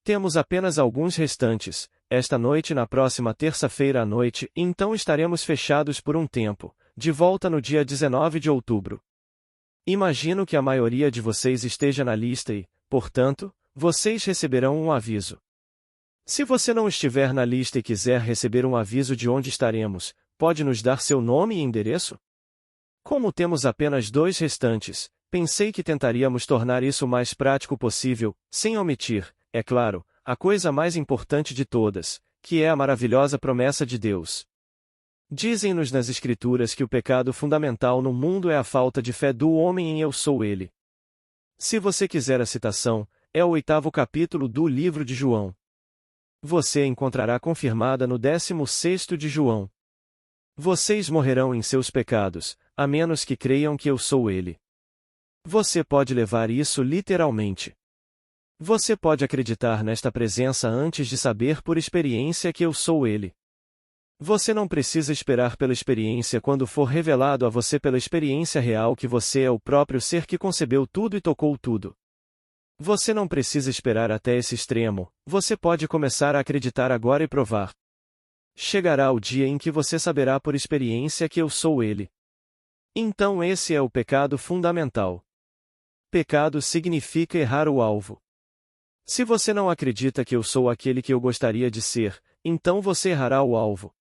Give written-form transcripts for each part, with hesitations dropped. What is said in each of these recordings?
Temos apenas alguns restantes, esta noite e na próxima terça-feira à noite, e então estaremos fechados por um tempo, de volta no dia 19 de outubro. Imagino que a maioria de vocês esteja na lista e, portanto, vocês receberão um aviso. Se você não estiver na lista e quiser receber um aviso de onde estaremos, pode nos dar seu nome e endereço? Como temos apenas 2 restantes, pensei que tentaríamos tornar isso o mais prático possível, sem omitir, é claro, a coisa mais importante de todas, que é a maravilhosa promessa de Deus. Dizem-nos nas Escrituras que o pecado fundamental no mundo é a falta de fé do homem em Eu Sou Ele. Se você quiser a citação, é o 8º capítulo do livro de João. Você a encontrará confirmada no 16º de João. Vocês morrerão em seus pecados, a menos que creiam que eu sou Ele. Você pode levar isso literalmente. Você pode acreditar nesta presença antes de saber por experiência que eu sou Ele. Você não precisa esperar pela experiência quando for revelado a você pela experiência real que você é o próprio ser que concebeu tudo e tocou tudo. Você não precisa esperar até esse extremo, você pode começar a acreditar agora e provar. Chegará o dia em que você saberá por experiência que eu sou Ele. Então esse é o pecado fundamental. Pecado significa errar o alvo. Se você não acredita que eu sou aquele que eu gostaria de ser, então você errará o alvo.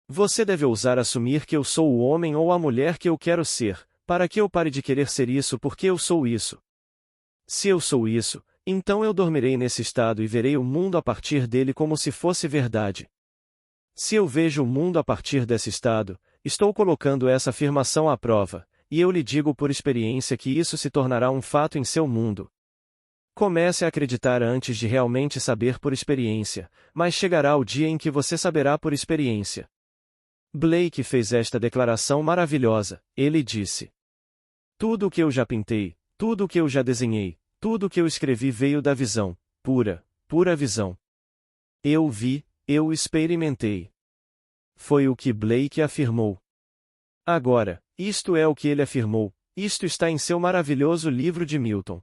Você deve ousar assumir que eu sou o homem ou a mulher que eu quero ser, para que eu pare de querer ser isso porque eu sou isso. Se eu sou isso, então eu dormirei nesse estado e verei o mundo a partir dele como se fosse verdade. Se eu vejo o mundo a partir desse estado, estou colocando essa afirmação à prova, e eu lhe digo por experiência que isso se tornará um fato em seu mundo. Comece a acreditar antes de realmente saber por experiência, mas chegará o dia em que você saberá por experiência. Blake fez esta declaração maravilhosa, ele disse: tudo o que eu já pintei, tudo o que eu já desenhei, tudo o que eu escrevi veio da visão, pura visão. Eu vi, eu experimentei. Foi o que Blake afirmou. Agora, isto é o que ele afirmou, isto está em seu maravilhoso livro de Milton.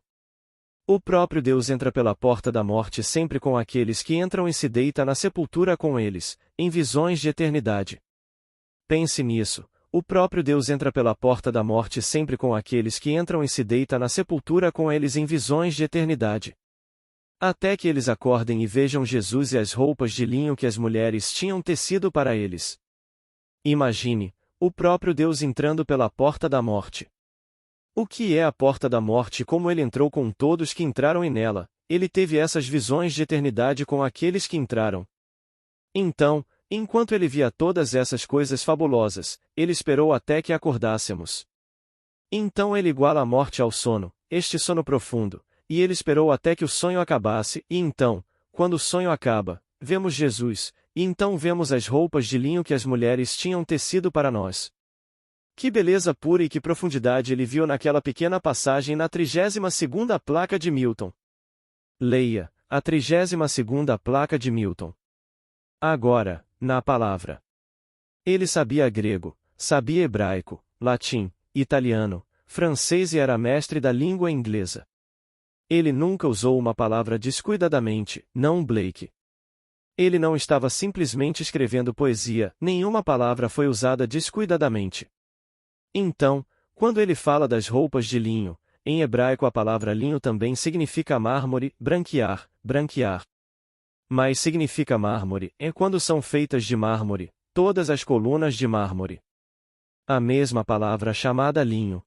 O próprio Deus entra pela porta da morte sempre com aqueles que entram e se deita na sepultura com eles, em visões de eternidade. Pense nisso, o próprio Deus entra pela porta da morte sempre com aqueles que entram e se deita na sepultura com eles em visões de eternidade. Até que eles acordem e vejam Jesus e as roupas de linho que as mulheres tinham tecido para eles. Imagine, o próprio Deus entrando pela porta da morte. O que é a porta da morte e como ele entrou com todos que entraram nela, ele teve essas visões de eternidade com aqueles que entraram. Então, enquanto ele via todas essas coisas fabulosas, ele esperou até que acordássemos. Então ele iguala a morte ao sono, este sono profundo, e ele esperou até que o sonho acabasse, e então, quando o sonho acaba, vemos Jesus, e então vemos as roupas de linho que as mulheres tinham tecido para nós. Que beleza pura e que profundidade ele viu naquela pequena passagem na 32ª placa de Milton. Leia, a 32ª placa de Milton. Agora, na palavra. Ele sabia grego, sabia hebraico, latim, italiano, francês e era mestre da língua inglesa. Ele nunca usou uma palavra descuidadamente, não Blake. Ele não estava simplesmente escrevendo poesia, nenhuma palavra foi usada descuidadamente. Então, quando ele fala das roupas de linho, em hebraico a palavra linho também significa mármore, branquear, branquear. Mas significa mármore é quando são feitas de mármore, todas as colunas de mármore. A mesma palavra chamada linho.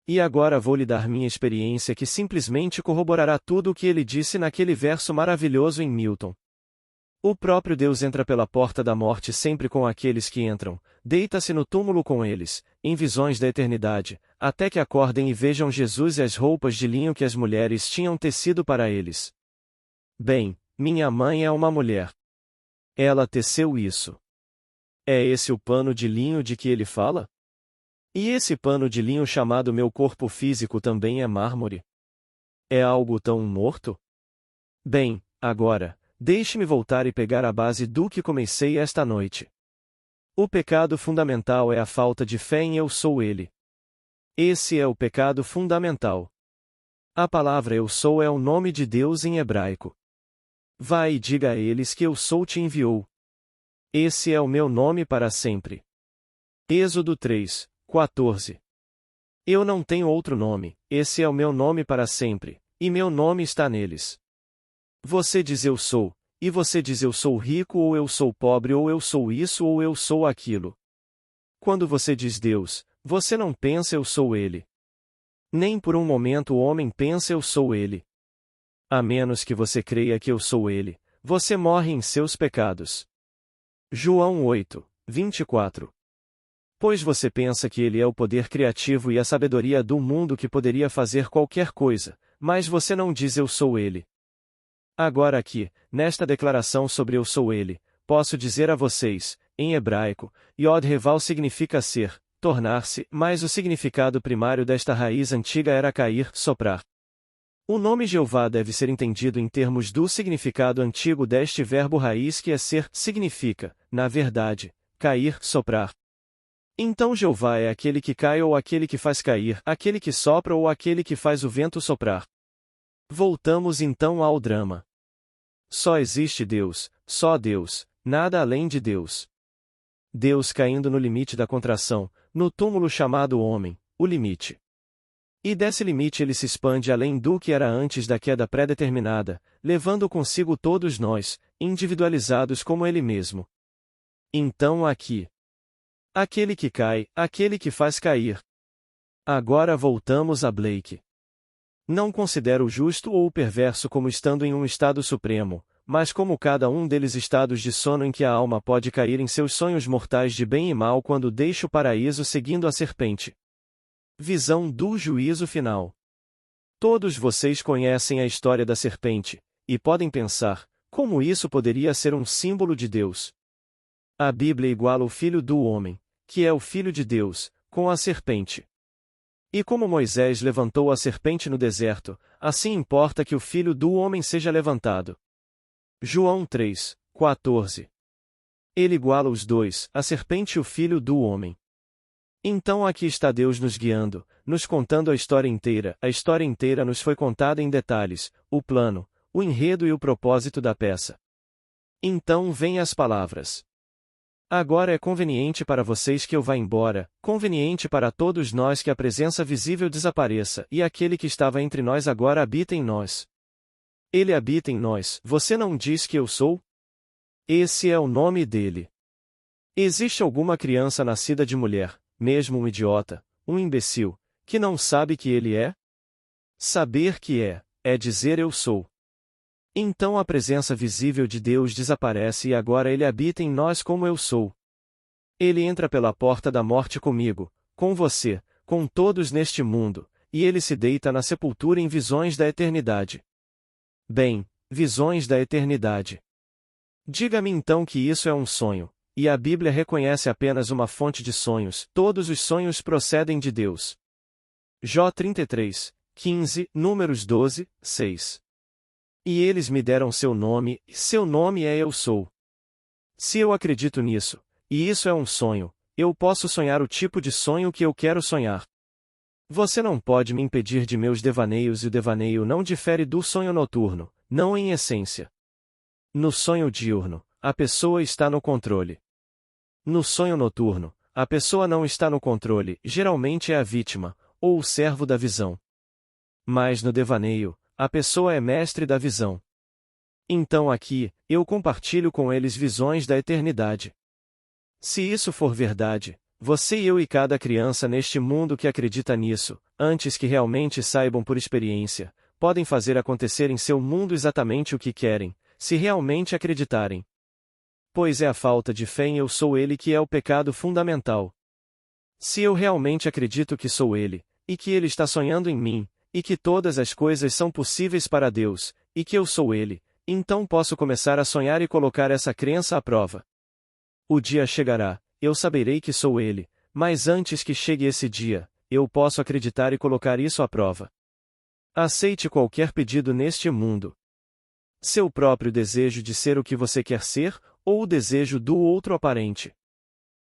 E agora vou lhe dar minha experiência que simplesmente corroborará tudo o que ele disse naquele verso maravilhoso em Milton. O próprio Deus entra pela porta da morte sempre com aqueles que entram, deita-se no túmulo com eles, em visões da eternidade, até que acordem e vejam Jesus e as roupas de linho que as mulheres tinham tecido para eles. Bem, minha mãe é uma mulher. Ela teceu isso. É esse o pano de linho de que ele fala? E esse pano de linho chamado meu corpo físico também é mármore? É algo tão morto? Bem, agora, deixe-me voltar e pegar a base do que comecei esta noite. O pecado fundamental é a falta de fé em Eu Sou Ele. Esse é o pecado fundamental. A palavra Eu Sou é o nome de Deus em hebraico. Vai e diga a eles que eu sou te enviou. Esse é o meu nome para sempre. Êxodo 3, 14. Eu não tenho outro nome, esse é o meu nome para sempre, e meu nome está neles. Você diz eu sou, e você diz eu sou rico ou eu sou pobre ou eu sou isso ou eu sou aquilo. Quando você diz Deus, você não pensa eu sou Ele. Nem por um momento o homem pensa eu sou Ele. A menos que você creia que eu sou Ele, você morre em seus pecados. João 8, 24. Pois você pensa que Ele é o poder criativo e a sabedoria do mundo que poderia fazer qualquer coisa, mas você não diz eu sou Ele. Agora aqui, nesta declaração sobre eu sou Ele, posso dizer a vocês, em hebraico, Yod-Reval significa ser, tornar-se, mas o significado primário desta raiz antiga era cair, soprar. O nome Jeová deve ser entendido em termos do significado antigo deste verbo raiz que é ser, significa, na verdade, cair, soprar. Então Jeová é aquele que cai ou aquele que faz cair, aquele que sopra ou aquele que faz o vento soprar. Voltamos então ao drama. Só existe Deus, só Deus, nada além de Deus. Deus caindo no limite da contração, no túmulo chamado homem, o limite. E desse limite ele se expande além do que era antes da queda pré-determinada, levando consigo todos nós, individualizados como ele mesmo. Então aqui. Aquele que cai, aquele que faz cair. Agora voltamos a Blake. Não considero o justo ou o perverso como estando em um estado supremo, mas como cada um deles estados de sono em que a alma pode cair em seus sonhos mortais de bem e mal quando deixa o paraíso seguindo a serpente. Visão do juízo final. Todos vocês conhecem a história da serpente, e podem pensar, como isso poderia ser um símbolo de Deus? A Bíblia iguala o Filho do Homem, que é o Filho de Deus, com a serpente. E como Moisés levantou a serpente no deserto, assim importa que o Filho do Homem seja levantado. João 3, 14. Ele iguala os dois, a serpente e o Filho do Homem. Então aqui está Deus nos guiando, nos contando a história inteira nos foi contada em detalhes, o plano, o enredo e o propósito da peça. Então vêm as palavras. Agora é conveniente para vocês que eu vá embora, conveniente para todos nós que a presença visível desapareça e aquele que estava entre nós agora habita em nós. Ele habita em nós, você não diz que eu sou? Esse é o nome dele. Existe alguma criança nascida de mulher, mesmo um idiota, um imbecil, que não sabe que ele é? Saber que é dizer eu sou. Então a presença visível de Deus desaparece e agora ele habita em nós como eu sou. Ele entra pela porta da morte comigo, com você, com todos neste mundo, e ele se deita na sepultura em visões da eternidade. Bem, visões da eternidade. Diga-me então que isso é um sonho, e a Bíblia reconhece apenas uma fonte de sonhos, todos os sonhos procedem de Deus. Jó 33, 15, Números 12, 6. E eles me deram seu nome é Eu Sou. Se eu acredito nisso, e isso é um sonho, eu posso sonhar o tipo de sonho que eu quero sonhar. Você não pode me impedir de meus devaneios e o devaneio não difere do sonho noturno, não em essência. No sonho diurno, a pessoa está no controle. No sonho noturno, a pessoa não está no controle, geralmente é a vítima, ou o servo da visão. Mas no devaneio, a pessoa é mestre da visão. Então aqui, eu compartilho com eles visões da eternidade. Se isso for verdade, você e eu e cada criança neste mundo que acredita nisso, antes que realmente saibam por experiência, podem fazer acontecer em seu mundo exatamente o que querem, se realmente acreditarem. Pois é a falta de fé em eu sou ele que é o pecado fundamental. Se eu realmente acredito que sou ele, e que ele está sonhando em mim, e que todas as coisas são possíveis para Deus, e que eu sou ele, então posso começar a sonhar e colocar essa crença à prova. O dia chegará, eu saberei que sou ele, mas antes que chegue esse dia, eu posso acreditar e colocar isso à prova. Aceite qualquer pedido neste mundo. Seu próprio desejo de ser o que você quer ser, ou o desejo do outro aparente.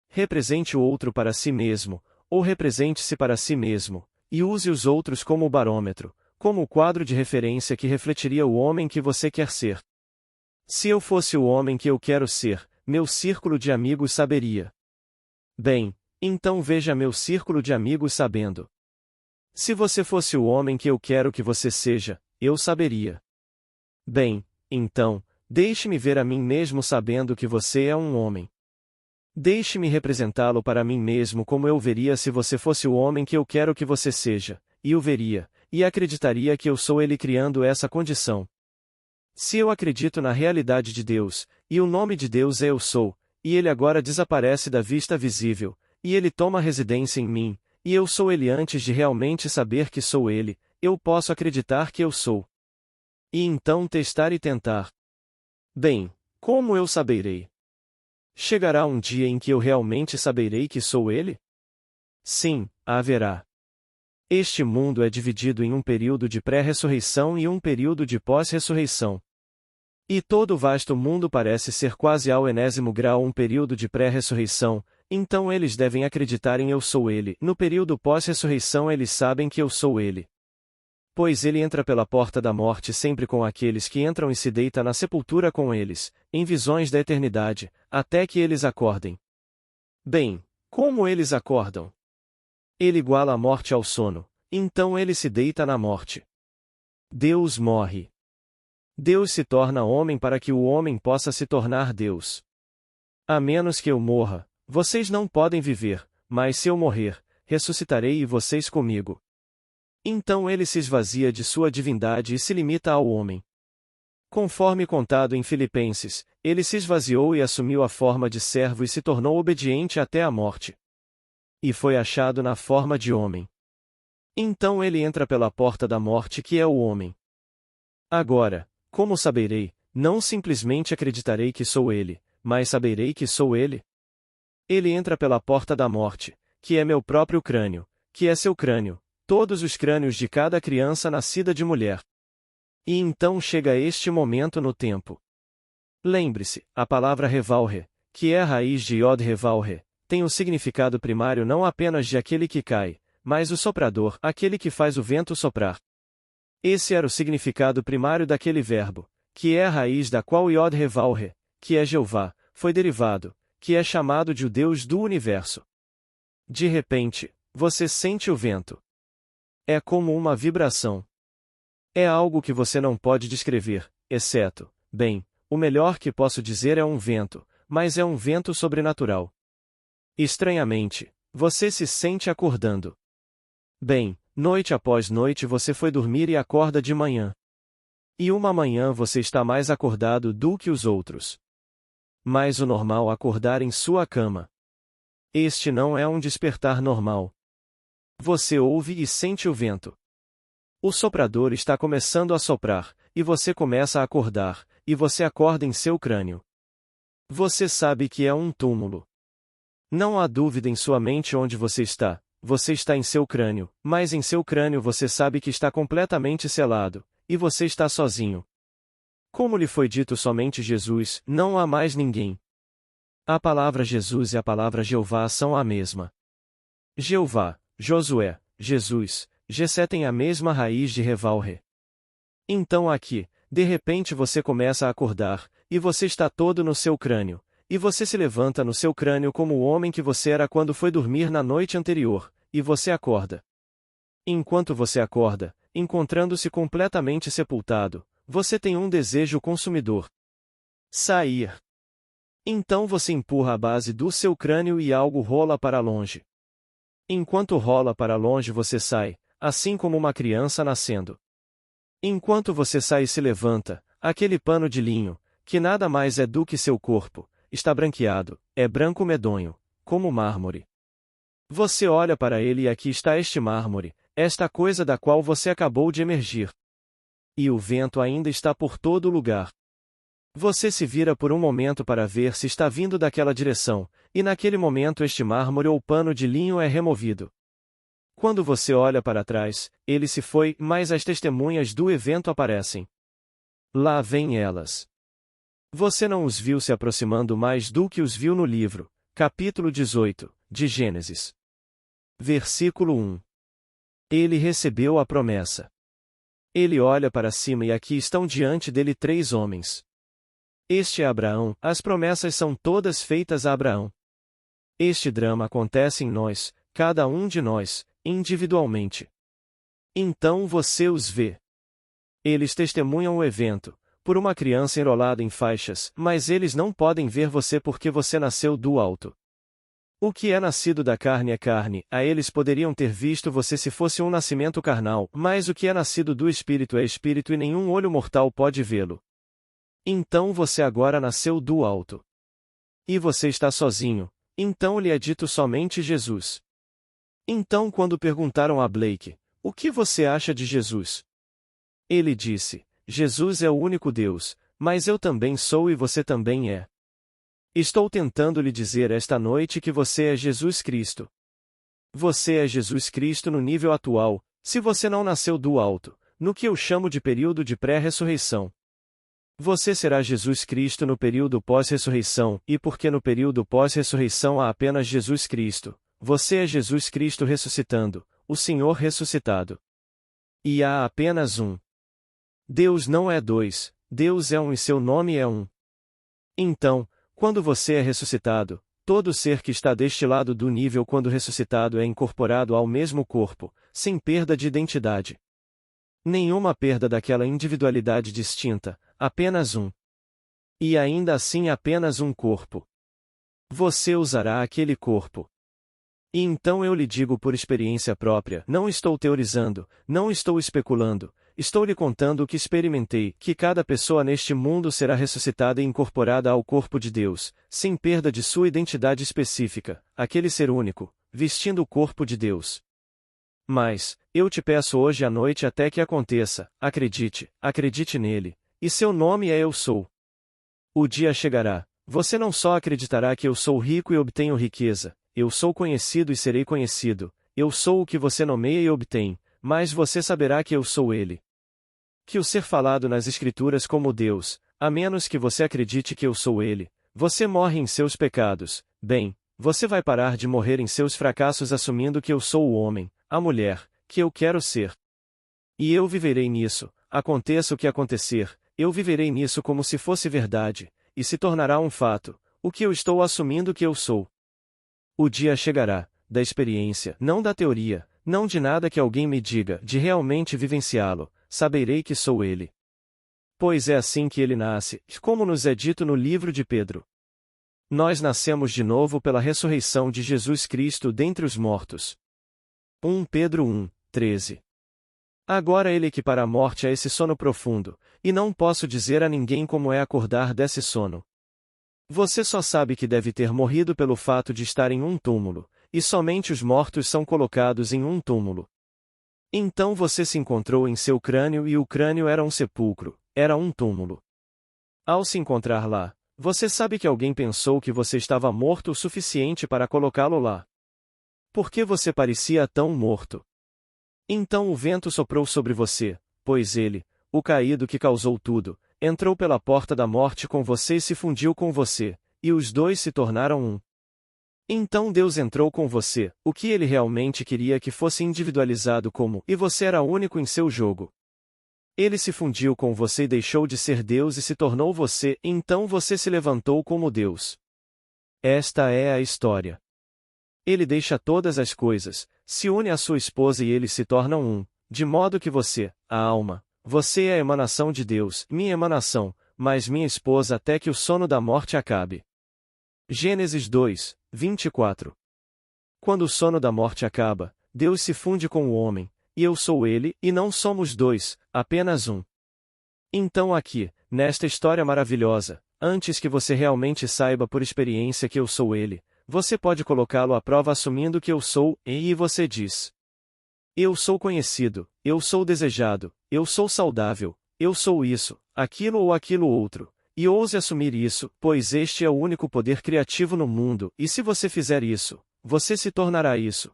Represente o outro para si mesmo, ou represente-se para si mesmo, e use os outros como o barômetro, como o quadro de referência que refletiria o homem que você quer ser. Se eu fosse o homem que eu quero ser, meu círculo de amigos saberia. Bem, então veja meu círculo de amigos sabendo. Se você fosse o homem que eu quero que você seja, eu saberia. Bem, então, deixe-me ver a mim mesmo sabendo que você é um homem. Deixe-me representá-lo para mim mesmo como eu veria se você fosse o homem que eu quero que você seja, e o veria, e acreditaria que eu sou ele criando essa condição. Se eu acredito na realidade de Deus, e o nome de Deus é Eu Sou, e ele agora desaparece da vista visível, e ele toma residência em mim, e eu sou ele antes de realmente saber que sou ele, eu posso acreditar que eu sou. E então testar e tentar. Bem, como eu saberei? Chegará um dia em que eu realmente saberei que sou ele? Sim, haverá. Este mundo é dividido em um período de pré-ressurreição e um período de pós-ressurreição. E todo o vasto mundo parece ser quase ao enésimo grau um período de pré-ressurreição, então eles devem acreditar em Eu Sou Ele. No período pós-ressurreição eles sabem que Eu Sou Ele. Pois ele entra pela porta da morte sempre com aqueles que entram e se deita na sepultura com eles, em visões da eternidade, até que eles acordem. Bem, como eles acordam? Ele iguala a morte ao sono, então ele se deita na morte. Deus morre. Deus se torna homem para que o homem possa se tornar Deus. A menos que eu morra, vocês não podem viver, mas se eu morrer, ressuscitarei e vocês comigo. Então ele se esvazia de sua divindade e se limita ao homem. Conforme contado em Filipenses, ele se esvaziou e assumiu a forma de servo e se tornou obediente até a morte. E foi achado na forma de homem. Então ele entra pela porta da morte que é o homem. Agora, como saberei, não simplesmente acreditarei que sou ele, mas saberei que sou ele? Ele entra pela porta da morte, que é meu próprio crânio, que é seu crânio, todos os crânios de cada criança nascida de mulher. E então chega este momento no tempo. Lembre-se, a palavra revalre, que é a raiz de Yod revalre, tem o significado primário não apenas de aquele que cai, mas o soprador, aquele que faz o vento soprar. Esse era o significado primário daquele verbo, que é a raiz da qual Yod revalre, que é Jeová, foi derivado, que é chamado de o Deus do universo. De repente, você sente o vento. É como uma vibração. É algo que você não pode descrever, exceto, bem, o melhor que posso dizer é um vento, mas é um vento sobrenatural. Estranhamente, você se sente acordando. Bem, noite após noite você foi dormir e acorda de manhã. E uma manhã você está mais acordado do que os outros. Mas o normal é acordar em sua cama. Este não é um despertar normal. Você ouve e sente o vento. O soprador está começando a soprar, e você começa a acordar, e você acorda em seu crânio. Você sabe que é um túmulo. Não há dúvida em sua mente onde você está em seu crânio, mas em seu crânio você sabe que está completamente selado, e você está sozinho. Como lhe foi dito somente Jesus, não há mais ninguém. A palavra Jesus e a palavra Jeová são a mesma. Jeová, Josué, Jesus, Jessé têm a mesma raiz de revalre. Então aqui, de repente você começa a acordar, e você está todo no seu crânio, e você se levanta no seu crânio como o homem que você era quando foi dormir na noite anterior, e você acorda. Enquanto você acorda, encontrando-se completamente sepultado, você tem um desejo consumidor. Sair. Então você empurra a base do seu crânio e algo rola para longe. Enquanto rola para longe você sai, assim como uma criança nascendo. Enquanto você sai e se levanta, aquele pano de linho, que nada mais é do que seu corpo, está branqueado, é branco medonho, como mármore. Você olha para ele e aqui está este mármore, esta coisa da qual você acabou de emergir. E o vento ainda está por todo lugar. Você se vira por um momento para ver se está vindo daquela direção, e naquele momento este mármore ou pano de linho é removido. Quando você olha para trás, ele se foi, mas as testemunhas do evento aparecem. Lá vêm elas. Você não os viu se aproximando mais do que os viu no livro, capítulo 18, de Gênesis. Versículo 1. Ele recebeu a promessa. Ele olha para cima e aqui estão diante dele 3 homens. Este é Abraão, as promessas são todas feitas a Abraão. Este drama acontece em nós, cada um de nós, individualmente. Então você os vê. Eles testemunham o evento, por uma criança enrolada em faixas, mas eles não podem ver você porque você nasceu do alto. O que é nascido da carne é carne, a eles poderiam ter visto você se fosse um nascimento carnal, mas o que é nascido do Espírito é Espírito e nenhum olho mortal pode vê-lo. Então você agora nasceu do alto. E você está sozinho, então lhe é dito somente Jesus. Então quando perguntaram a Blake, o que você acha de Jesus? Ele disse, Jesus é o único Deus, mas eu também sou e você também é. Estou tentando lhe dizer esta noite que você é Jesus Cristo. Você é Jesus Cristo no nível atual, se você não nasceu do alto, no que eu chamo de período de pré-ressurreição. Você será Jesus Cristo no período pós-ressurreição, e porque no período pós-ressurreição há apenas Jesus Cristo, você é Jesus Cristo ressuscitando, o Senhor ressuscitado. E há apenas um. Deus não é dois, Deus é um e seu nome é um. Então, quando você é ressuscitado, todo ser que está deste lado do nível quando ressuscitado é incorporado ao mesmo corpo, sem perda de identidade. Nenhuma perda daquela individualidade distinta, apenas um. E ainda assim apenas um corpo. Você usará aquele corpo. E então eu lhe digo por experiência própria, não estou teorizando, não estou especulando, estou lhe contando o que experimentei, que cada pessoa neste mundo será ressuscitada e incorporada ao corpo de Deus, sem perda de sua identidade específica, aquele ser único, vestindo o corpo de Deus. Mas, eu te peço hoje à noite até que aconteça, acredite nele, e seu nome é Eu Sou. O dia chegará, você não só acreditará que eu sou rico e obtenho riqueza, eu sou conhecido e serei conhecido, eu sou o que você nomeia e obtém, mas você saberá que eu sou ele. Que o ser falado nas Escrituras como Deus, a menos que você acredite que eu sou ele, você morre em seus pecados, bem, você vai parar de morrer em seus fracassos assumindo que eu sou o homem, a mulher, que eu quero ser. E eu viverei nisso, aconteça o que acontecer, eu viverei nisso como se fosse verdade, e se tornará um fato, o que eu estou assumindo que eu sou. O dia chegará, da experiência, não da teoria, não de nada que alguém me diga, de realmente vivenciá-lo, saberei que sou ele. Pois é assim que ele nasce, como nos é dito no livro de Pedro. Nós nascemos de novo pela ressurreição de Jesus Cristo dentre os mortos. 1 Pedro 1, 13. Agora ele equipara a morte a esse sono profundo, e não posso dizer a ninguém como é acordar desse sono. Você só sabe que deve ter morrido pelo fato de estar em um túmulo, e somente os mortos são colocados em um túmulo. Então você se encontrou em seu crânio e o crânio era um sepulcro, era um túmulo. Ao se encontrar lá, você sabe que alguém pensou que você estava morto o suficiente para colocá-lo lá. Por que você parecia tão morto? Então o vento soprou sobre você, pois ele, o caído que causou tudo, entrou pela porta da morte com você e se fundiu com você, e os dois se tornaram um. Então Deus entrou com você, o que ele realmente queria que fosse individualizado como, e você era único em seu jogo. Ele se fundiu com você e deixou de ser Deus e se tornou você, então você se levantou como Deus. Esta é a história. Ele deixa todas as coisas, se une à sua esposa e eles se tornam um, de modo que você, a alma, você é a emanação de Deus, minha emanação, mas minha esposa até que o sono da morte acabe. Gênesis 2, 24. Quando o sono da morte acaba, Deus se funde com o homem, e eu sou ele, e não somos dois, apenas um. Então aqui, nesta história maravilhosa, antes que você realmente saiba por experiência que eu sou ele, você pode colocá-lo à prova assumindo que eu sou, e você diz: eu sou conhecido, eu sou desejado, eu sou saudável, eu sou isso, aquilo ou aquilo outro, e ouse assumir isso, pois este é o único poder criativo no mundo, e se você fizer isso, você se tornará isso.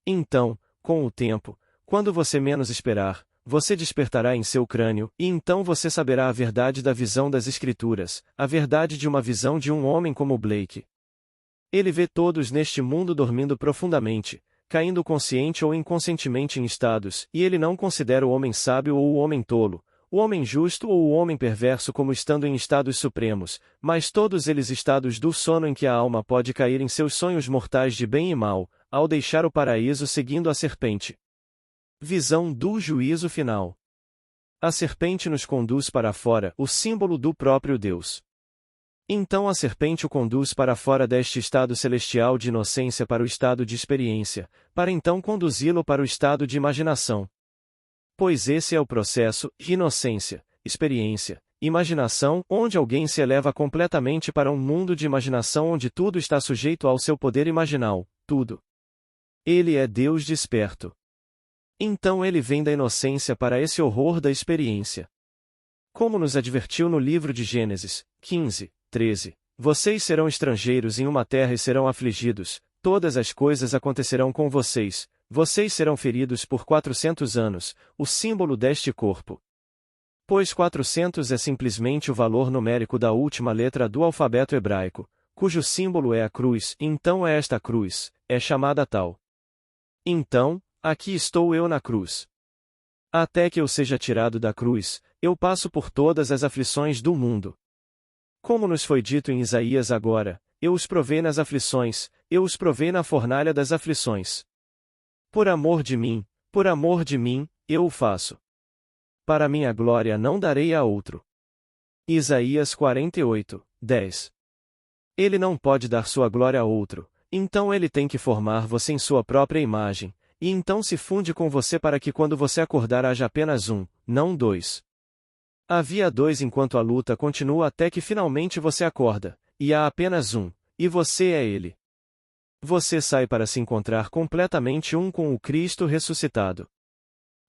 Então, com o tempo, quando você menos esperar, você despertará em seu crânio, e então você saberá a verdade da visão das Escrituras, a verdade de uma visão de um homem como Blake. Ele vê todos neste mundo dormindo profundamente, caindo consciente ou inconscientemente em estados, e ele não considera o homem sábio ou o homem tolo, o homem justo ou o homem perverso como estando em estados supremos, mas todos eles estados do sono em que a alma pode cair em seus sonhos mortais de bem e mal, ao deixar o paraíso seguindo a serpente. Visão do juízo final. A serpente nos conduz para fora, o símbolo do próprio Deus. Então a serpente o conduz para fora deste estado celestial de inocência para o estado de experiência, para então conduzi-lo para o estado de imaginação. Pois esse é o processo: inocência, experiência, imaginação, onde alguém se eleva completamente para um mundo de imaginação onde tudo está sujeito ao seu poder imaginal, tudo. Ele é Deus desperto. Então ele vem da inocência para esse horror da experiência. Como nos advertiu no livro de Gênesis 15:13, vocês serão estrangeiros em uma terra e serão afligidos, todas as coisas acontecerão com vocês, vocês serão feridos por 400 anos, o símbolo deste corpo. Pois 400 é simplesmente o valor numérico da última letra do alfabeto hebraico, cujo símbolo é a cruz, então esta cruz é chamada tal. Então, aqui estou eu na cruz. Até que eu seja tirado da cruz, eu passo por todas as aflições do mundo. Como nos foi dito em Isaías agora, eu os provei nas aflições, eu os provei na fornalha das aflições. Por amor de mim, eu o faço. Para minha glória não darei a outro. Isaías 48:10. Ele não pode dar sua glória a outro, então ele tem que formar você em sua própria imagem, e então se funde com você para que quando você acordar haja apenas um, não dois. Havia dois enquanto a luta continua até que finalmente você acorda, e há apenas um, e você é ele. Você sai para se encontrar completamente um com o Cristo ressuscitado.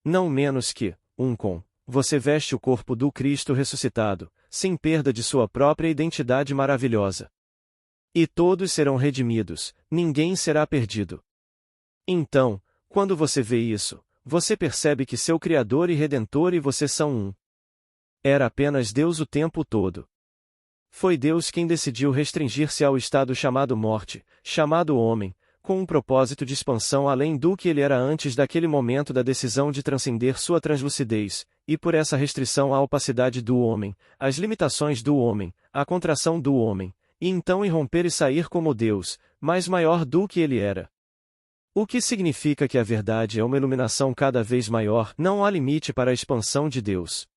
Não menos que, um com. Você veste o corpo do Cristo ressuscitado, sem perda de sua própria identidade maravilhosa. E todos serão redimidos, ninguém será perdido. Então, quando você vê isso, você percebe que seu Criador e Redentor e você são um. Era apenas Deus o tempo todo. Foi Deus quem decidiu restringir-se ao estado chamado morte, chamado homem, com um propósito de expansão além do que ele era antes daquele momento da decisão de transcender sua translucidez, e por essa restrição à opacidade do homem, às limitações do homem, à contração do homem, e então irromper e sair como Deus, mais maior do que ele era. O que significa que a verdade é uma iluminação cada vez maior, não há limite para a expansão de Deus.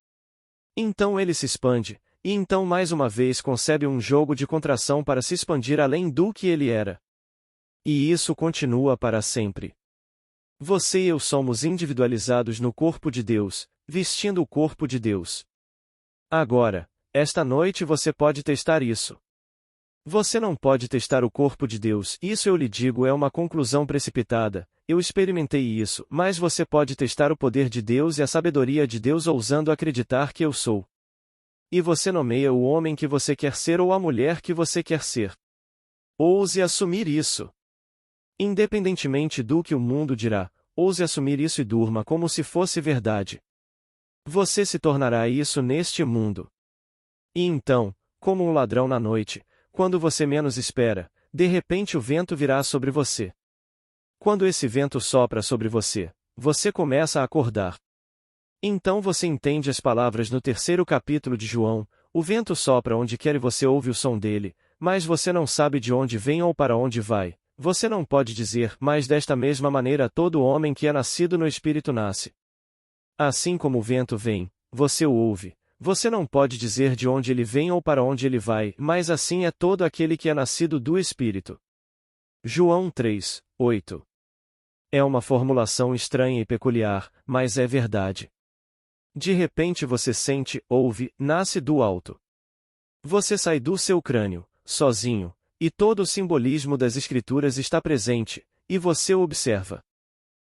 Então ele se expande, e então mais uma vez concebe um jogo de contração para se expandir além do que ele era. E isso continua para sempre. Você e eu somos individualizados no corpo de Deus, vestindo o corpo de Deus. Agora, esta noite você pode testar isso. Você não pode testar o corpo de Deus, isso eu lhe digo é uma conclusão precipitada, eu experimentei isso, mas você pode testar o poder de Deus e a sabedoria de Deus ousando acreditar que eu sou. E você nomeia o homem que você quer ser ou a mulher que você quer ser. Ouse assumir isso. Independentemente do que o mundo dirá, ouse assumir isso e durma como se fosse verdade. Você se tornará isso neste mundo. E então, como um ladrão na noite, quando você menos espera, de repente o vento virá sobre você. Quando esse vento sopra sobre você, você começa a acordar. Então você entende as palavras no 3º capítulo de João: o vento sopra onde quer e você ouve o som dele, mas você não sabe de onde vem ou para onde vai. Você não pode dizer, mas desta mesma maneira todo homem que é nascido no Espírito nasce. Assim como o vento vem, você o ouve. Você não pode dizer de onde ele vem ou para onde ele vai, mas assim é todo aquele que é nascido do Espírito. João 3:8. É uma formulação estranha e peculiar, mas é verdade. De repente você sente, ouve, nasce do alto. Você sai do seu crânio, sozinho, e todo o simbolismo das Escrituras está presente, e você o observa.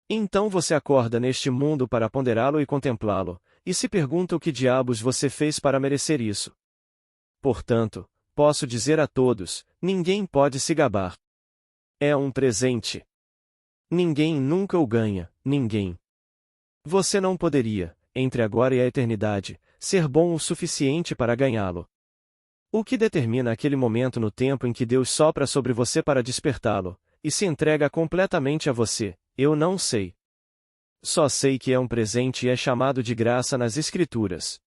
Então você acorda neste mundo para ponderá-lo e contemplá-lo, e se pergunta o que diabos você fez para merecer isso. Portanto, posso dizer a todos, ninguém pode se gabar. É um presente. Ninguém nunca o ganha, ninguém. Você não poderia, entre agora e a eternidade, ser bom o suficiente para ganhá-lo. O que determina aquele momento no tempo em que Deus sopra sobre você para despertá-lo, e se entrega completamente a você, eu não sei. Só sei que é um presente e é chamado de graça nas Escrituras.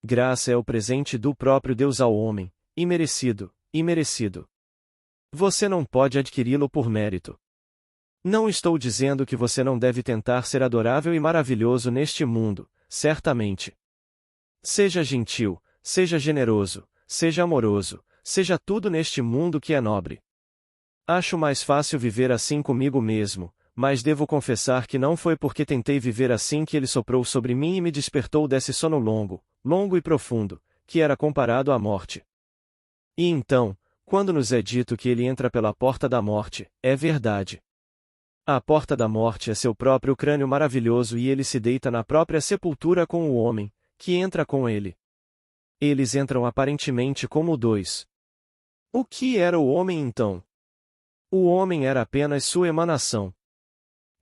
Graça é o presente do próprio Deus ao homem, imerecido, imerecido. Você não pode adquiri-lo por mérito. Não estou dizendo que você não deve tentar ser adorável e maravilhoso neste mundo, certamente. Seja gentil, seja generoso, seja amoroso, seja tudo neste mundo que é nobre. Acho mais fácil viver assim comigo mesmo, mas devo confessar que não foi porque tentei viver assim que ele soprou sobre mim e me despertou desse sono longo, longo e profundo, que era comparado à morte. E então, quando nos é dito que ele entra pela porta da morte, é verdade. A porta da morte é seu próprio crânio maravilhoso e ele se deita na própria sepultura com o homem, que entra com ele. Eles entram aparentemente como dois. O que era o homem então? O homem era apenas sua emanação.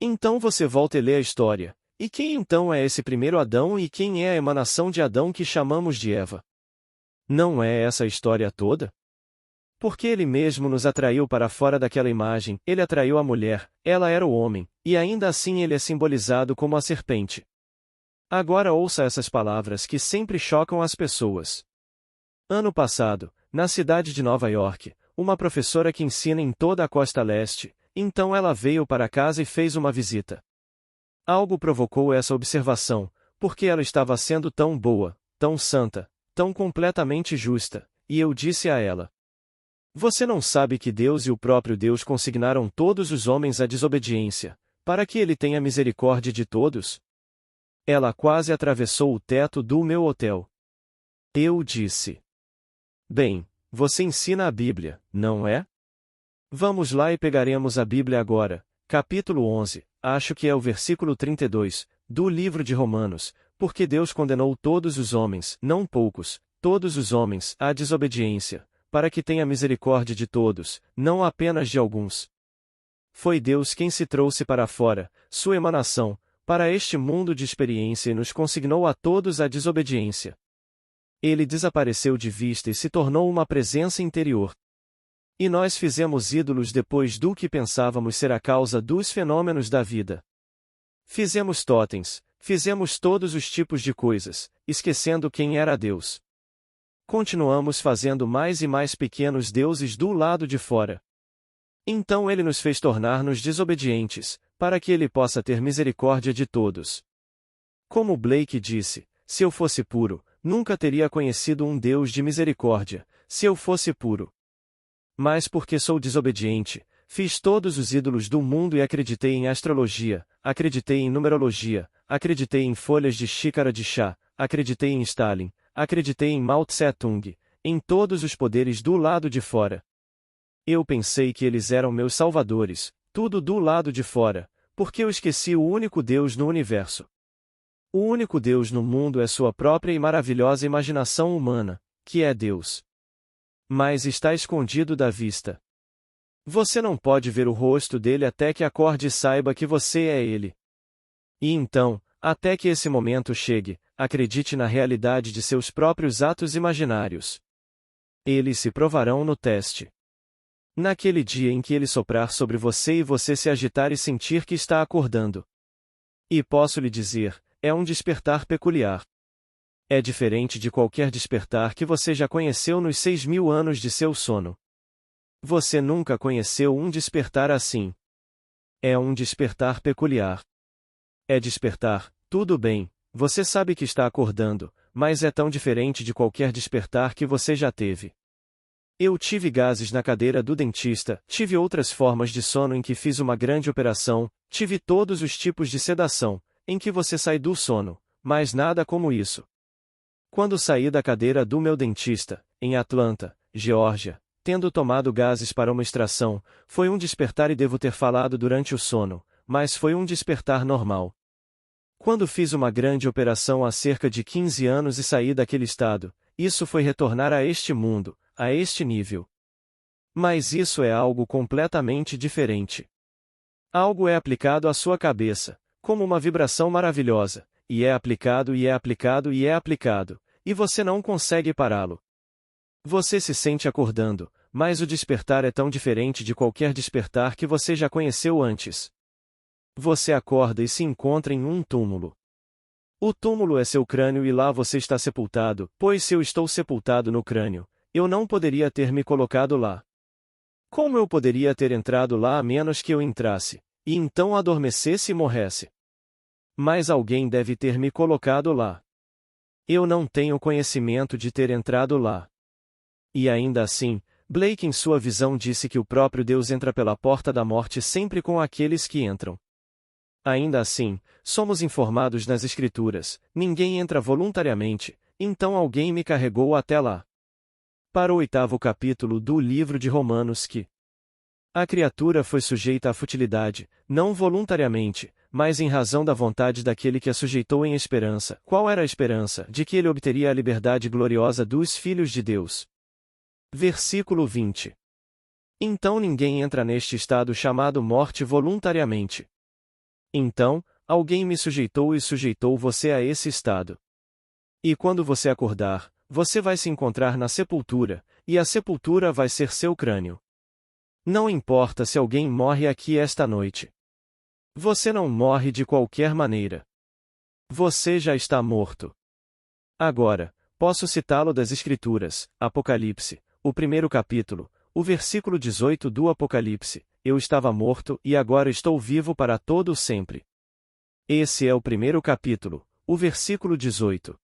Então você volta e lê a história. E quem então é esse primeiro Adão e quem é a emanação de Adão que chamamos de Eva? Não é essa a história toda? Porque ele mesmo nos atraiu para fora daquela imagem, ele atraiu a mulher, ela era o homem, e ainda assim ele é simbolizado como a serpente. Agora ouça essas palavras que sempre chocam as pessoas. Ano passado, na cidade de Nova York, uma professora que ensina em toda a costa leste, então ela veio para casa e fez uma visita. Algo provocou essa observação, porque ela estava sendo tão boa, tão santa, tão completamente justa, e eu disse a ela: você não sabe que Deus e o próprio Deus consignaram todos os homens à desobediência, para que ele tenha misericórdia de todos? Ela quase atravessou o teto do meu hotel. Eu disse: bem, você ensina a Bíblia, não é? Vamos lá e pegaremos a Bíblia agora, capítulo 11, acho que é o versículo 32, do livro de Romanos, porque Deus condenou todos os homens, não poucos, todos os homens, à desobediência, para que tenha misericórdia de todos, não apenas de alguns. Foi Deus quem se trouxe para fora, sua emanação, para este mundo de experiência e nos consignou a todos à desobediência. Ele desapareceu de vista e se tornou uma presença interior. E nós fizemos ídolos depois do que pensávamos ser a causa dos fenômenos da vida. Fizemos totens, fizemos todos os tipos de coisas, esquecendo quem era Deus. Continuamos fazendo mais e mais pequenos deuses do lado de fora. Então ele nos fez tornar-nos desobedientes, para que ele possa ter misericórdia de todos. Como Blake disse, se eu fosse puro, nunca teria conhecido um Deus de misericórdia, se eu fosse puro. Mas porque sou desobediente, fiz todos os ídolos do mundo e acreditei em astrologia, acreditei em numerologia, acreditei em folhas de xícara de chá, acreditei em Stalin, acreditei em Mao Tse-tung, em todos os poderes do lado de fora. Eu pensei que eles eram meus salvadores, tudo do lado de fora, porque eu esqueci o único Deus no universo. O único Deus no mundo é sua própria e maravilhosa imaginação humana, que é Deus. Mas está escondido da vista. Você não pode ver o rosto dele até que acorde e saiba que você é ele. E então, até que esse momento chegue, acredite na realidade de seus próprios atos imaginários. Eles se provarão no teste. Naquele dia em que ele soprar sobre você e você se agitar e sentir que está acordando. E posso lhe dizer, é um despertar peculiar. É diferente de qualquer despertar que você já conheceu nos 6.000 anos de seu sono. Você nunca conheceu um despertar assim. É um despertar peculiar. É despertar, tudo bem, você sabe que está acordando, mas é tão diferente de qualquer despertar que você já teve. Eu tive gases na cadeira do dentista, tive outras formas de sono em que fiz uma grande operação, tive todos os tipos de sedação, em que você sai do sono, mas nada como isso. Quando saí da cadeira do meu dentista, em Atlanta, Geórgia, tendo tomado gases para uma extração, foi um despertar e devo ter falado durante o sono, mas foi um despertar normal. Quando fiz uma grande operação há cerca de 15 anos e saí daquele estado, isso foi retornar a este mundo, a este nível. Mas isso é algo completamente diferente. Algo é aplicado à sua cabeça, como uma vibração maravilhosa, e é aplicado e é aplicado e é aplicado, e você não consegue pará-lo. Você se sente acordando, mas o despertar é tão diferente de qualquer despertar que você já conheceu antes. Você acorda e se encontra em um túmulo. O túmulo é seu crânio e lá você está sepultado, pois se eu estou sepultado no crânio, eu não poderia ter me colocado lá. Como eu poderia ter entrado lá a menos que eu entrasse, e então adormecesse e morresse? Mas alguém deve ter me colocado lá. Eu não tenho conhecimento de ter entrado lá. E ainda assim, Blake em sua visão disse que o próprio Deus entra pela porta da morte sempre com aqueles que entram. Ainda assim, somos informados nas Escrituras, ninguém entra voluntariamente, então alguém me carregou até lá. Para o 8º capítulo do livro de Romanos que a criatura foi sujeita à futilidade, não voluntariamente, mas em razão da vontade daquele que a sujeitou em esperança. Qual era a esperança? De que ele obteria a liberdade gloriosa dos filhos de Deus. Versículo 20. Então ninguém entra neste estado chamado morte voluntariamente. Então, alguém me sujeitou e sujeitou você a esse estado. E quando você acordar, você vai se encontrar na sepultura, e a sepultura vai ser seu crânio. Não importa se alguém morre aqui esta noite. Você não morre de qualquer maneira. Você já está morto. Agora, posso citá-lo das Escrituras, Apocalipse, o 1º capítulo, o versículo 18 do Apocalipse, eu estava morto e agora estou vivo para todo o sempre. Esse é o 1º capítulo, o versículo 18.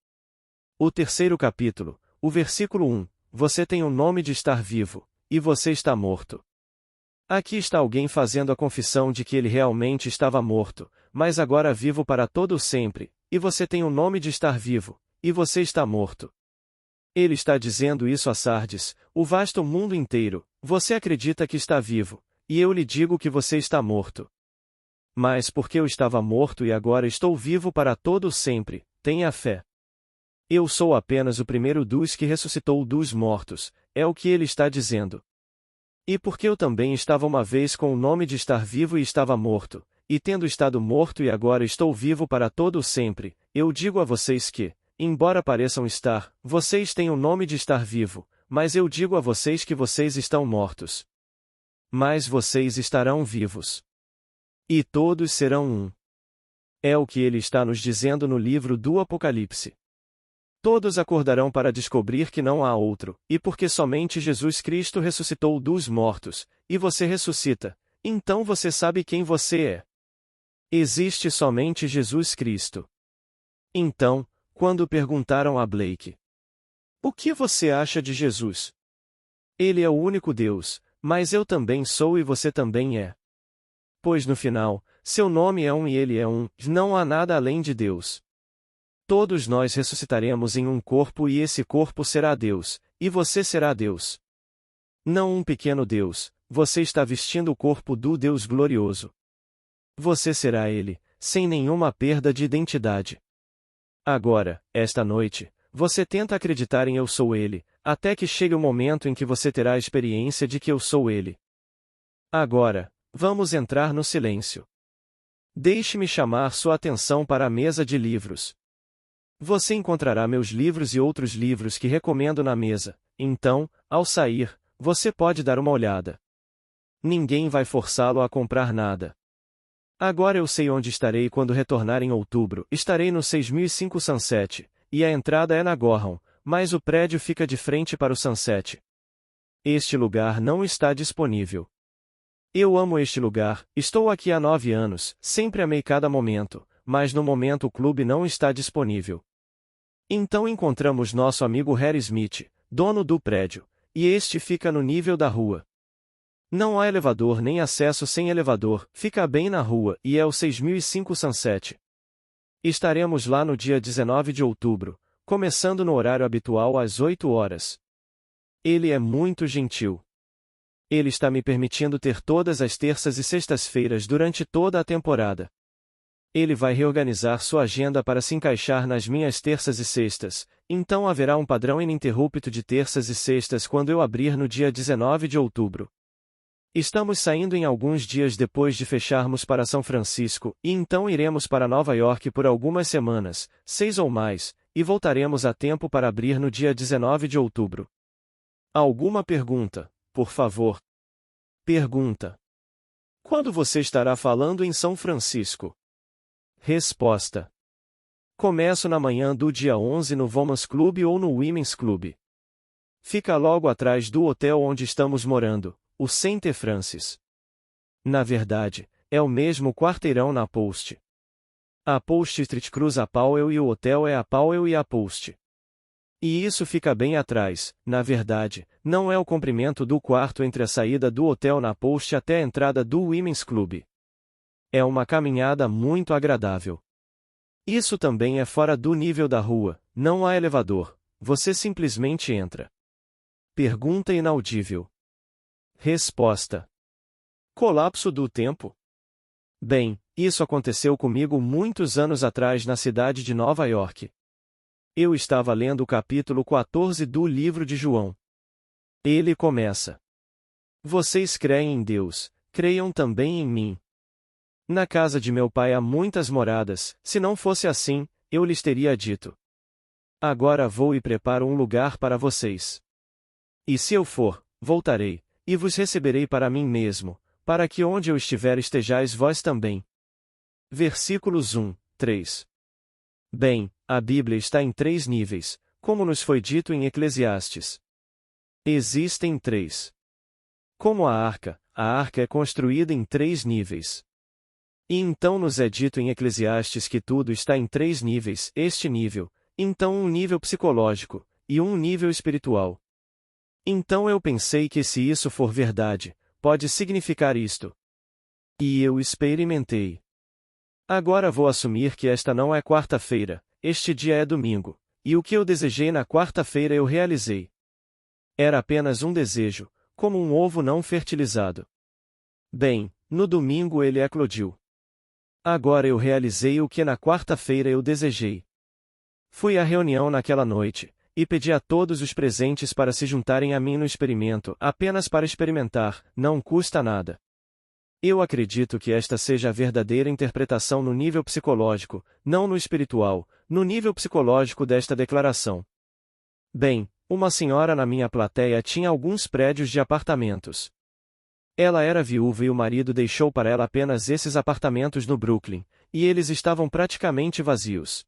O 3º capítulo, o versículo 1, você tem o nome de estar vivo, e você está morto. Aqui está alguém fazendo a confissão de que ele realmente estava morto, mas agora vivo para todo o sempre, e você tem o nome de estar vivo, e você está morto. Ele está dizendo isso a Sardes, o vasto mundo inteiro, você acredita que está vivo, e eu lhe digo que você está morto. Mas porque eu estava morto e agora estou vivo para todo o sempre, tenha fé. Eu sou apenas o primeiro dos que ressuscitou dos mortos, é o que ele está dizendo. E porque eu também estava uma vez com o nome de estar vivo e estava morto, e tendo estado morto e agora estou vivo para todo o sempre, eu digo a vocês que, embora pareçam estar, vocês têm o nome de estar vivo, mas eu digo a vocês que vocês estão mortos. Mas vocês estarão vivos. E todos serão um. É o que ele está nos dizendo no livro do Apocalipse. Todos acordarão para descobrir que não há outro, e porque somente Jesus Cristo ressuscitou dos mortos, e você ressuscita, então você sabe quem você é. Existe somente Jesus Cristo. Então, quando perguntaram a Blake: o que você acha de Jesus? Ele é o único Deus, mas eu também sou e você também é. Pois no final, seu nome é um e ele é um, não há nada além de Deus. Todos nós ressuscitaremos em um corpo e esse corpo será Deus, e você será Deus. Não um pequeno Deus, você está vestindo o corpo do Deus glorioso. Você será Ele, sem nenhuma perda de identidade. Agora, esta noite, você tenta acreditar em eu sou Ele, até que chegue o momento em que você terá a experiência de que eu sou Ele. Agora, vamos entrar no silêncio. Deixe-me chamar sua atenção para a mesa de livros. Você encontrará meus livros e outros livros que recomendo na mesa, então, ao sair, você pode dar uma olhada. Ninguém vai forçá-lo a comprar nada. Agora eu sei onde estarei quando retornar em outubro, estarei no 6005 Sunset, e a entrada é na Gorham, mas o prédio fica de frente para o Sunset. Este lugar não está disponível. Eu amo este lugar, estou aqui há 9 anos, sempre amei cada momento, mas no momento o clube não está disponível. Então encontramos nosso amigo Harry Smith, dono do prédio, e este fica no nível da rua. Não há elevador nem acesso sem elevador, fica bem na rua e é o 6005 Sunset. Estaremos lá no dia 19 de outubro, começando no horário habitual às 8 horas. Ele é muito gentil. Ele está me permitindo ter todas as terças e sextas-feiras durante toda a temporada. Ele vai reorganizar sua agenda para se encaixar nas minhas terças e sextas, então haverá um padrão ininterrupto de terças e sextas quando eu abrir no dia 19 de outubro. Estamos saindo em alguns dias depois de fecharmos para São Francisco, e então iremos para Nova York por algumas semanas, 6 ou mais, e voltaremos a tempo para abrir no dia 19 de outubro. Alguma pergunta, por favor? Pergunta. Quando você estará falando em São Francisco? Resposta: começo na manhã do dia 11 no Women's Club ou no Women's Club. Fica logo atrás do hotel onde estamos morando, o St. Francis. Na verdade, é o mesmo quarteirão na Post. A Post Street cruza a Powell e o hotel é a Powell e a Post. E isso fica bem atrás, na verdade, não é o comprimento do quarto entre a saída do hotel na Post até a entrada do Women's Club. É uma caminhada muito agradável. Isso também é fora do nível da rua, não há elevador, você simplesmente entra. Pergunta inaudível. Resposta: colapso do tempo? Bem, isso aconteceu comigo muitos anos atrás na cidade de Nova York. Eu estava lendo o capítulo 14 do livro de João. Ele começa: vocês creem em Deus, creiam também em mim. Na casa de meu pai há muitas moradas, se não fosse assim, eu lhes teria dito. Agora vou e preparo um lugar para vocês. E se eu for, voltarei, e vos receberei para mim mesmo, para que onde eu estiver estejais vós também. Versículos 1, 3. Bem, a Bíblia está em 3 níveis, como nos foi dito em Eclesiastes. Existem 3. Como a arca é construída em 3 níveis. E então nos é dito em Eclesiastes que tudo está em 3 níveis, este nível, então um nível psicológico, e um nível espiritual. Então eu pensei que se isso for verdade, pode significar isto. E eu experimentei. Agora vou assumir que esta não é quarta-feira, este dia é domingo, e o que eu desejei na quarta-feira eu realizei. Era apenas um desejo, como um ovo não fertilizado. Bem, no domingo ele eclodiu. Agora eu realizei o que na quarta-feira eu desejei. Fui à reunião naquela noite, e pedi a todos os presentes para se juntarem a mim no experimento, apenas para experimentar, não custa nada. Eu acredito que esta seja a verdadeira interpretação no nível psicológico, não no espiritual, no nível psicológico desta declaração. Bem, uma senhora na minha plateia tinha alguns prédios de apartamentos. Ela era viúva e o marido deixou para ela apenas esses apartamentos no Brooklyn, e eles estavam praticamente vazios.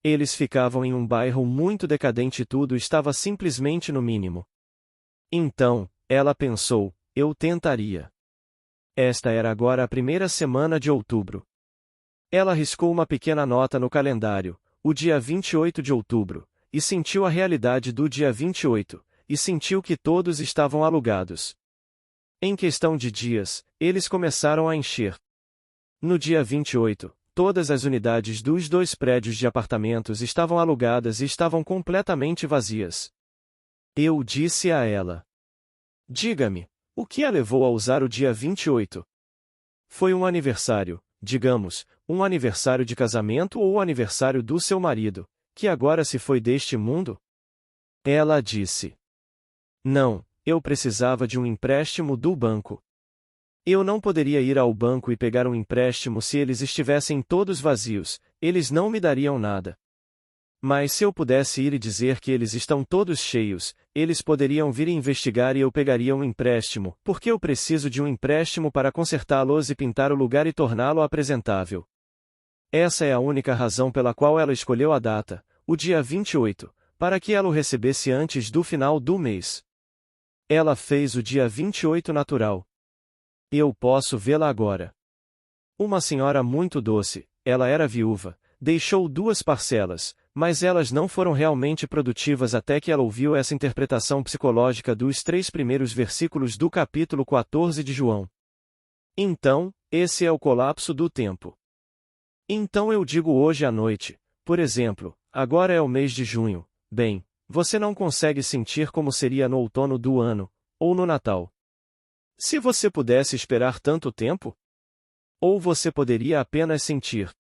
Eles ficavam em um bairro muito decadente e tudo estava simplesmente no mínimo. Então, ela pensou, eu tentaria. Esta era agora a primeira semana de outubro. Ela riscou uma pequena nota no calendário, o dia 28 de outubro, e sentiu a realidade do dia 28, e sentiu que todos estavam alugados. Em questão de dias, eles começaram a encher. No dia 28, todas as unidades dos 2 prédios de apartamentos estavam alugadas e estavam completamente vazias. Eu disse a ela: diga-me, o que a levou a usar o dia 28? Foi um aniversário, digamos, um aniversário de casamento ou o aniversário do seu marido, que agora se foi deste mundo? Ela disse: não, eu precisava de um empréstimo do banco. Eu não poderia ir ao banco e pegar um empréstimo se eles estivessem todos vazios, eles não me dariam nada. Mas se eu pudesse ir e dizer que eles estão todos cheios, eles poderiam vir e investigar e eu pegaria um empréstimo, porque eu preciso de um empréstimo para consertá-los e pintar o lugar e torná-lo apresentável. Essa é a única razão pela qual ela escolheu a data, o dia 28, para que ela o recebesse antes do final do mês. Ela fez o dia 28 natural. Eu posso vê-la agora. Uma senhora muito doce, ela era viúva, deixou 2 parcelas, mas elas não foram realmente produtivas até que ela ouviu essa interpretação psicológica dos 3 primeiros versículos do capítulo 14 de João. Então, esse é o colapso do tempo. Então eu digo hoje à noite, por exemplo, agora é o mês de junho, bem, você não consegue sentir como seria no outono do ano, ou no Natal. Se você pudesse esperar tanto tempo? Ou você poderia apenas sentir.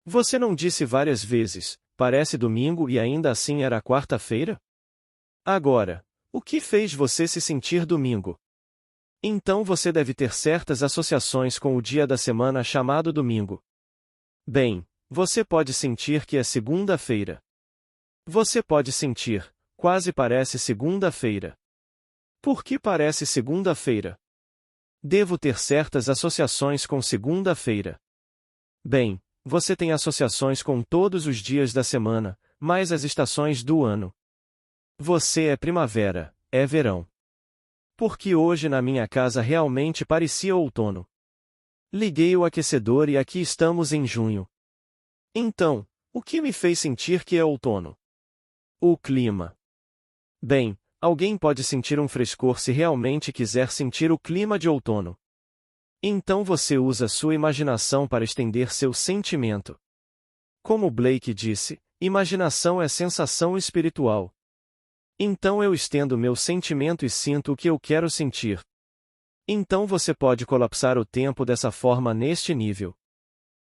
Você não disse várias vezes, parece domingo e ainda assim era quarta-feira? Agora, o que fez você se sentir domingo? Então você deve ter certas associações com o dia da semana chamado domingo. Bem, você pode sentir que é segunda-feira. Você pode sentir, quase parece segunda-feira. Por que parece segunda-feira? Devo ter certas associações com segunda-feira. Bem, você tem associações com todos os dias da semana, mais as estações do ano. Você é primavera, é verão. Porque hoje na minha casa realmente parecia outono. Liguei o aquecedor e aqui estamos em junho. Então, o que me fez sentir que é outono? O clima. Bem, alguém pode sentir um frescor se realmente quiser sentir o clima de outono. Então você usa sua imaginação para estender seu sentimento. Como Blake disse, imaginação é sensação espiritual. Então eu estendo meu sentimento e sinto o que eu quero sentir. Então você pode colapsar o tempo dessa forma neste nível.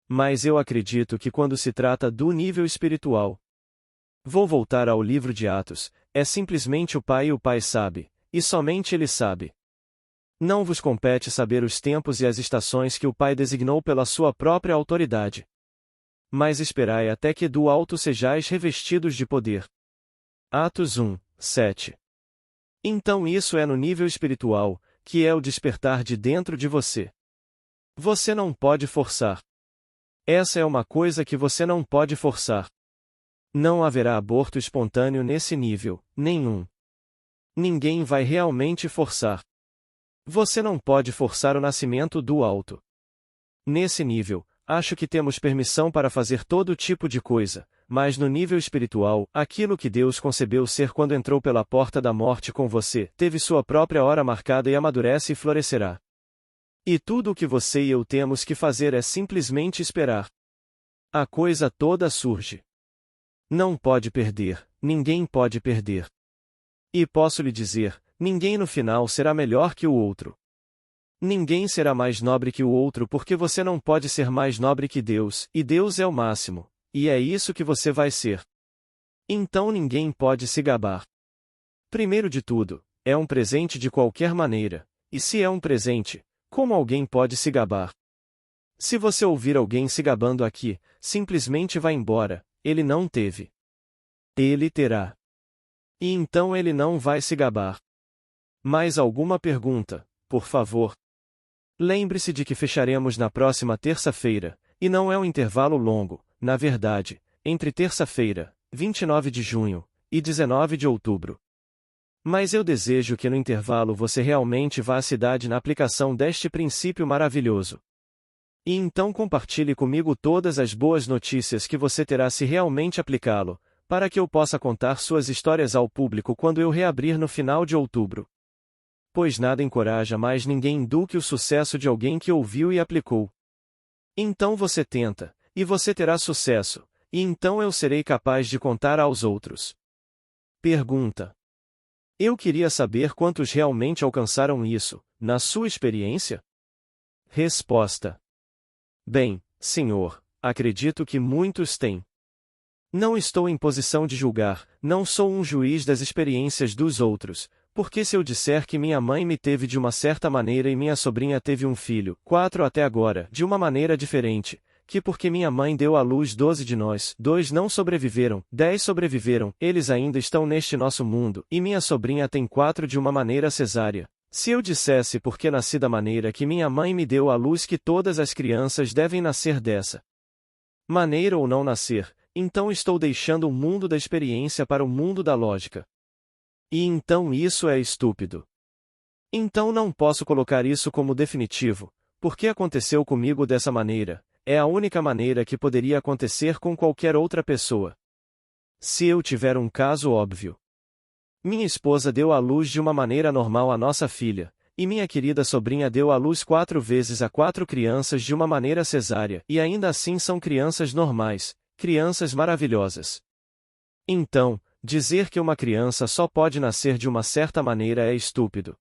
Mas eu acredito que quando se trata do nível espiritual, vou voltar ao livro de Atos, é simplesmente o Pai e o Pai sabe, e somente Ele sabe. Não vos compete saber os tempos e as estações que o Pai designou pela sua própria autoridade. Mas esperai até que do alto sejais revestidos de poder. Atos 1, 7. Então isso é no nível espiritual, que é o despertar de dentro de você. Você não pode forçar. Essa é uma coisa que você não pode forçar. Não haverá aborto espontâneo nesse nível, nenhum. Ninguém vai realmente forçar. Você não pode forçar o nascimento do alto. Nesse nível, acho que temos permissão para fazer todo tipo de coisa, mas no nível espiritual, aquilo que Deus concebeu ser quando entrou pela porta da morte com você, teve sua própria hora marcada e amadurece e florescerá. E tudo o que você e eu temos que fazer é simplesmente esperar. A coisa toda surge. Não pode perder, ninguém pode perder. E posso lhe dizer, ninguém no final será melhor que o outro. Ninguém será mais nobre que o outro porque você não pode ser mais nobre que Deus, e Deus é o máximo, e é isso que você vai ser. Então ninguém pode se gabar. Primeiro de tudo, é um presente de qualquer maneira, e se é um presente, como alguém pode se gabar? Se você ouvir alguém se gabando aqui, simplesmente vá embora, ele não teve. Ele terá. E então ele não vai se gabar. Mais alguma pergunta, por favor? Lembre-se de que fecharemos na próxima terça-feira, e não é um intervalo longo, na verdade, entre terça-feira, 29 de junho, e 19 de outubro. Mas eu desejo que no intervalo você realmente vá à cidade na aplicação deste princípio maravilhoso. E então compartilhe comigo todas as boas notícias que você terá se realmente aplicá-lo, para que eu possa contar suas histórias ao público quando eu reabrir no final de outubro. Pois nada encoraja mais ninguém do que o sucesso de alguém que ouviu e aplicou. Então você tenta, e você terá sucesso, e então eu serei capaz de contar aos outros. Pergunta. Eu queria saber quantos realmente alcançaram isso, na sua experiência? Resposta. Bem, senhor, acredito que muitos têm. Não estou em posição de julgar, não sou um juiz das experiências dos outros, porque se eu disser que minha mãe me teve de uma certa maneira e minha sobrinha teve um filho, 4 até agora, de uma maneira diferente, que porque minha mãe deu à luz 12 de nós, 2 não sobreviveram, 10 sobreviveram, eles ainda estão neste nosso mundo, e minha sobrinha tem 4 de uma maneira cesárea. Se eu dissesse porque nasci da maneira que minha mãe me deu à luz que todas as crianças devem nascer dessa maneira ou não nascer, então estou deixando o mundo da experiência para o mundo da lógica. E então isso é estúpido. Então não posso colocar isso como definitivo, porque aconteceu comigo dessa maneira, é a única maneira que poderia acontecer com qualquer outra pessoa. Se eu tiver um caso óbvio. Minha esposa deu à luz de uma maneira normal a nossa filha, e minha querida sobrinha deu à luz 4 vezes a 4 crianças de uma maneira cesárea, e ainda assim são crianças normais, crianças maravilhosas. Então, dizer que uma criança só pode nascer de uma certa maneira é estúpido.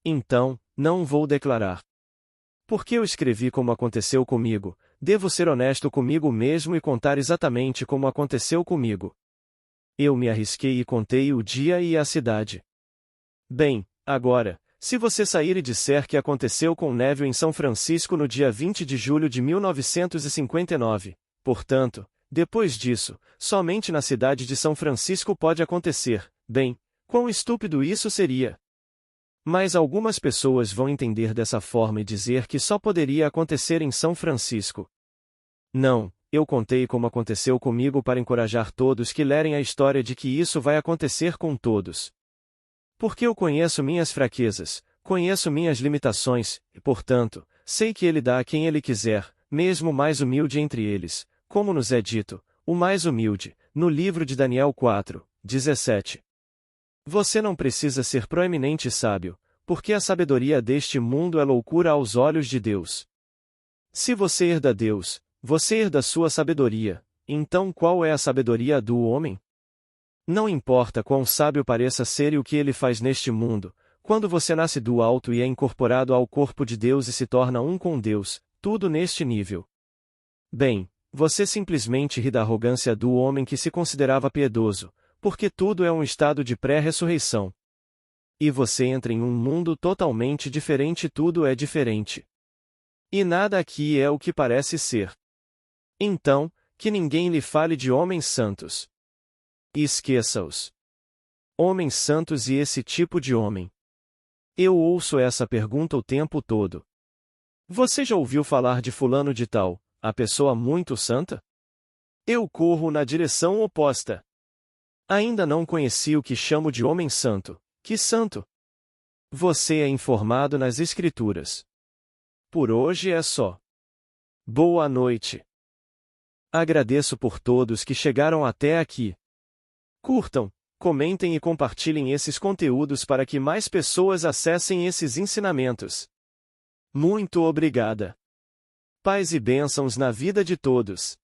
Então, não vou declarar. Porque eu escrevi como aconteceu comigo, devo ser honesto comigo mesmo e contar exatamente como aconteceu comigo. Eu me arrisquei e contei o dia e a cidade. Bem, agora, se você sair e disser que aconteceu com Neville em São Francisco no dia 20 de julho de 1959, portanto, depois disso, somente na cidade de São Francisco pode acontecer, bem, quão estúpido isso seria! Mas algumas pessoas vão entender dessa forma e dizer que só poderia acontecer em São Francisco. Não, eu contei como aconteceu comigo para encorajar todos que lerem a história de que isso vai acontecer com todos. Porque eu conheço minhas fraquezas, conheço minhas limitações, e, portanto, sei que Ele dá a quem Ele quiser, mesmo o mais humilde entre eles, como nos é dito, o mais humilde, no livro de Daniel 4:17. Você não precisa ser proeminente e sábio, porque a sabedoria deste mundo é loucura aos olhos de Deus. Se você herda Deus, você herda sua sabedoria, então qual é a sabedoria do homem? Não importa quão sábio pareça ser e o que ele faz neste mundo, quando você nasce do alto e é incorporado ao corpo de Deus e se torna um com Deus, tudo neste nível. Bem, você simplesmente ri da arrogância do homem que se considerava piedoso, porque tudo é um estado de pré-ressurreição. E você entra em um mundo totalmente diferente, tudo é diferente. E nada aqui é o que parece ser. Então, que ninguém lhe fale de homens santos. Esqueça-os. Homens santos e esse tipo de homem. Eu ouço essa pergunta o tempo todo. Você já ouviu falar de fulano de tal, a pessoa muito santa? Eu corro na direção oposta. Ainda não conheci o que chamo de homem santo. Que santo? Você é informado nas Escrituras. Por hoje é só. Boa noite. Agradeço por todos que chegaram até aqui. Curtam, comentem e compartilhem esses conteúdos para que mais pessoas acessem esses ensinamentos. Muito obrigada. Paz e bênçãos na vida de todos.